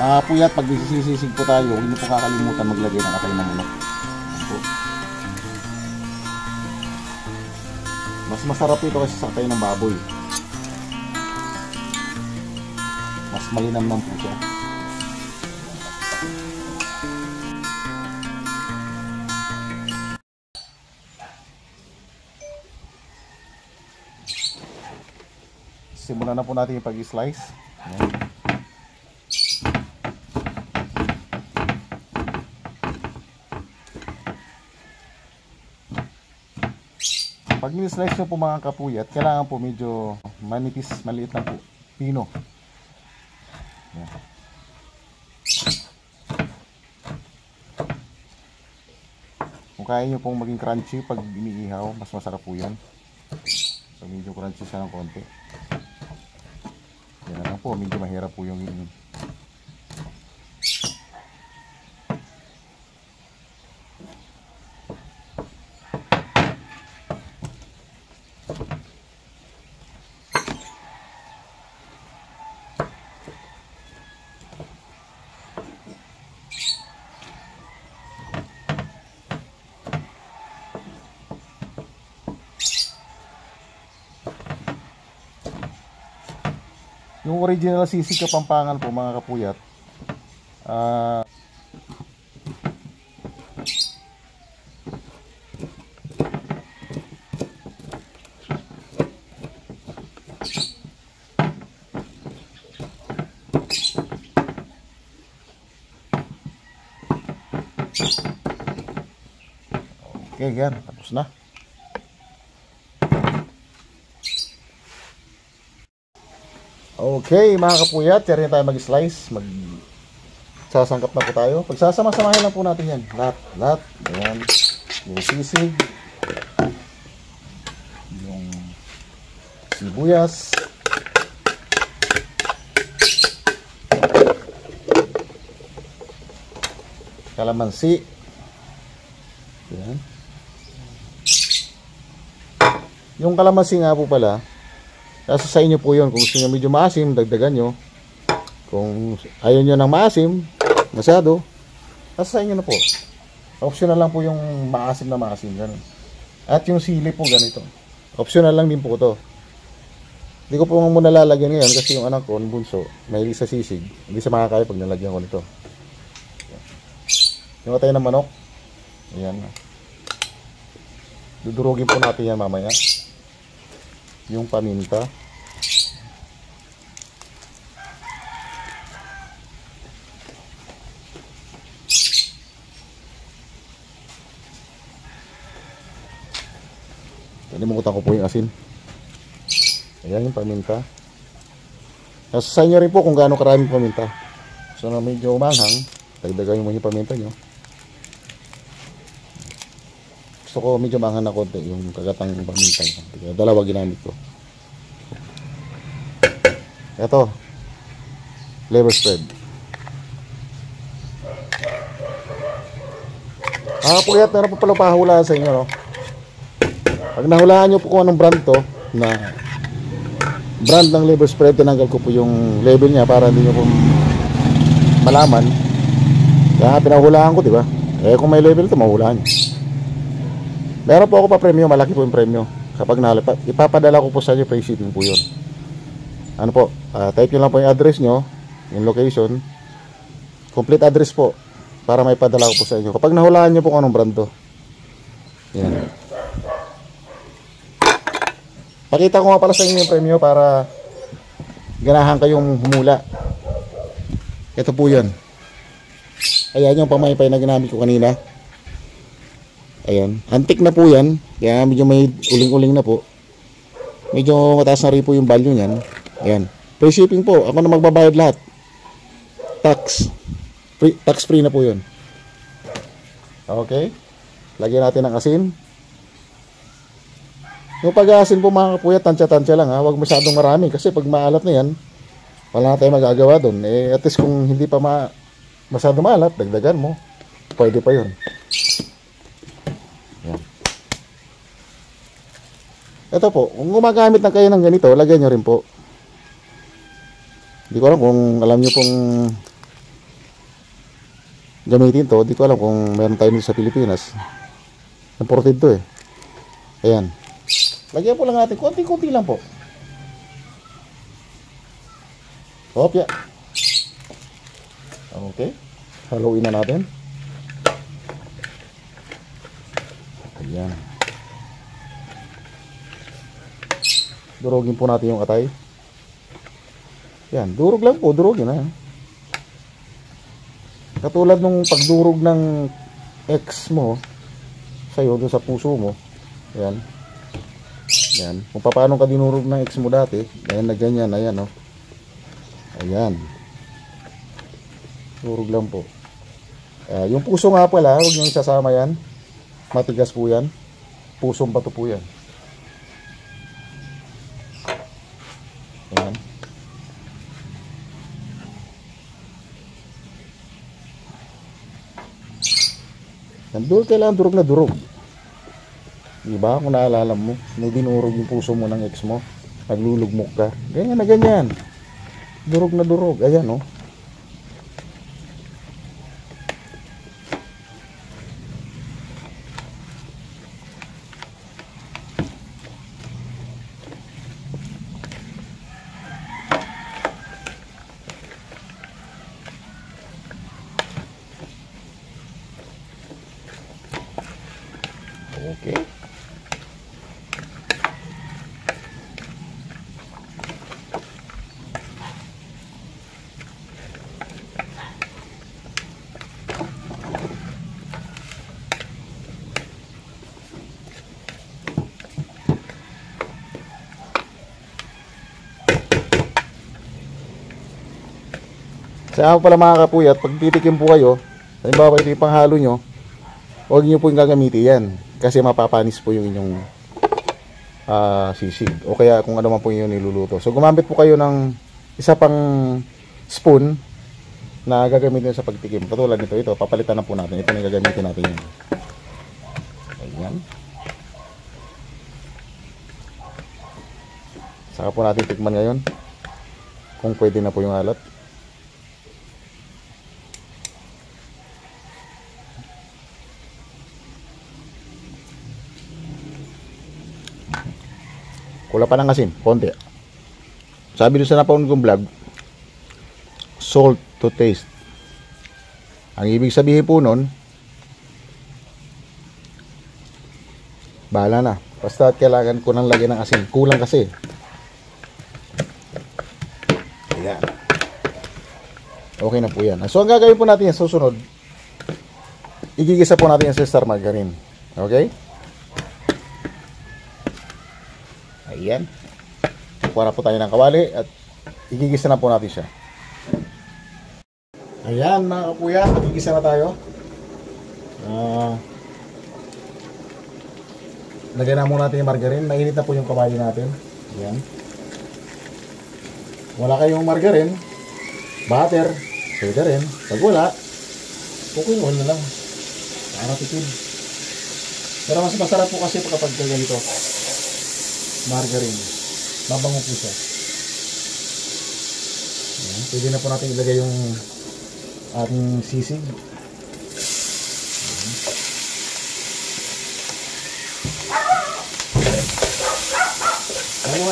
Puyat, pag sisisig po tayo, hindi po kakalimutan maglagay ng atay ng manok. Mas masarap ito kasi sa atay ng baboy. Mas malinamnam po siya. Simulan na po natin yung pag-slice. Pag ni-slice nyo po mga kapuyat, kailangan po medyo manipis, maliit lang po. Pino. Yan. Kung kaya nyo pong maging crunchy pag iniihaw, mas masarap po yan. So medyo crunchy siya ng konti. Yan lang po, medyo mahirap po yung yung original sisig Kapampangan po mga kapuyat. Okay, yan. Tapos na. Okay, mga kapuyat, yan tayo mag-slice. Sasangkap na po tayo. Pagsasama-samahin lang po natin yan. Lahat. Ayan. Yung sisig. Yung sibuyas. Kalamansi. Ayan. Yung kalamansi nga po pala, nasa sa inyo po yun. Kung gusto nyo medyo maasim, dagdagan nyo. Kung ayaw nyo ng maasim, masyado, nasa sa inyo na po. Optional lang po yung maasim na maasim. Ganun. At yung sili po ganito. Optional lang din po ito. Hindi ko po muna lalagyan ngayon kasi yung anak ko, yung bunso, mahilig sa sisig. Hindi siya makakaya pag nalagyan ko nito. Yung atay ng manok. Ayan. Dudurugin po natin yan mamaya. Yung paminta. Nalimutan ko po yung asin. Ayan yung paminta. Nasa sa inyo rin po kung gaano karaming paminta. So na medyo umanghang, dagdagan mo yung paminta nyo. Gusto ko medyo manghang na konti yung kagatang paminta. Dalawa ginamit ko. Ito, flavor spread. Puyat, meron pa pala pahulaan sa inyo, no? Pag nahulaan nyo po kung anong brand to, na brand ng flavor spread, tinanggal ko po yung label niya para hindi nyo po malaman. Kaya pinahulaan ko, diba? Kung may label ito, mahulaan nyo. Meron po ako pa premyo, malaki po yung premyo. Kapag nalipat, ipapadala ko po sa inyo, free shipping po yun. Ano po, type nyo lang po yung address nyo, yung location, complete address po, para may padala ko po sa inyo. Kapag nahulaan nyo po kung anong brand to. Yan. Pakita ko nga pala sa inyo yung premyo para ganahan kayong humula. Ito po yan. Ayan yung pamaypay na ginamit ko kanina. Ayan, antik na po yan. Kaya medyo may uling-uling na po. Medyo mataas na rin po yung value niyan. Ayan, free shipping po. Ako na magbabayad lahat. Tax free na po yun. Okay, lagyan natin ng asin. Yung pag-aasin po mga kapuyat, tansya-tansya lang ha. Huwag masyadong marami kasi pag maalat na yan, wala na tayong magagawa doon. At least kung hindi pa masyadong maalat, dagdagan mo. Pwede pa yun. Yan. Ito po, kung gumagamit na kayo ng ganito, lagyan nyo rin po. Hindi ko alam kung alam nyo pong gamitin to. Di ko alam kung meron tayo dito sa Pilipinas. Imported to eh. Ayan. Lagyan po lang natin. Konti-konti lang po. Hopya. Okay. Haluin na natin. Ayan. Durugin po natin yung atay. Yan, durog lang po, durugin na. Katulad nung pagdurog ng ex mo sa'yo, doon sa puso mo. Yan. Yan. Kung paano ka dinurog ng ex mo dati, ayan na ganyan, ayan o. Ayan. Durog lang po. Yung puso nga pala, huwag nyo isasama yan. Matigas po yan. Pusong bato po yan. Ayan. Nandun kailangan durog na durog. Diba? Kung naalala mo, may dinurog yung puso mo ng ex mo. Naglulugmok ka. Ganyan na ganyan. Durog na durog. Ayan o. Okay. Sa pala mga kapuyat, pag titikim po kayo, halimbawa ito yung panghalo nyo, huwag nyo po yung gagamitin yan. Kasi mapapanis po yung inyong sisig. O kaya kung ano man po yung niluluto. So gumamit po kayo ng isa pang spoon na gagamitin sa pagtikim. Katulad nito, ito, papalitan na po natin. Ito na gagamitin natin yan. Ayan. Saka po natin tikman ngayon kung pwede na po yung alat. Wala pa ng asin, konti. Sabi doon sa napanood kong vlog, salt to taste. Ang ibig sabihin po nun, bahala na. Basta kailangan ko nang lagyan ng asin. Kulang kasi. Ayan. Okay na po yan. So ang gagawin po natin yan susunod, igigisa po natin yan sa star margarine. Okay? Ayan. Kuha na po tayo ng kawali at igigisa na po natin siya. Ayan mga kapuya, igigisa na tayo. Lagyan na muna natin yung margarine. Mainit na po yung kawali natin. Ayan. Wala kayong margarine, butter, pwede rin. Pag wala, cooking oil na lang. Para tipid. Pero mas masarap po kasi kapag ganito. Margarine. Mabango po siya. Ayan. Pwede na po natin ilagay yung ating sisig.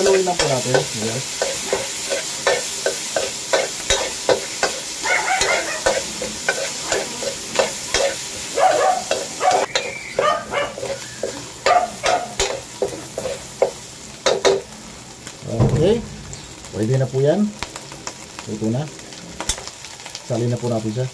Haluin lang po natin. Ayan. Okay, pwede na po yan. Ito na. Salin na po natin siya.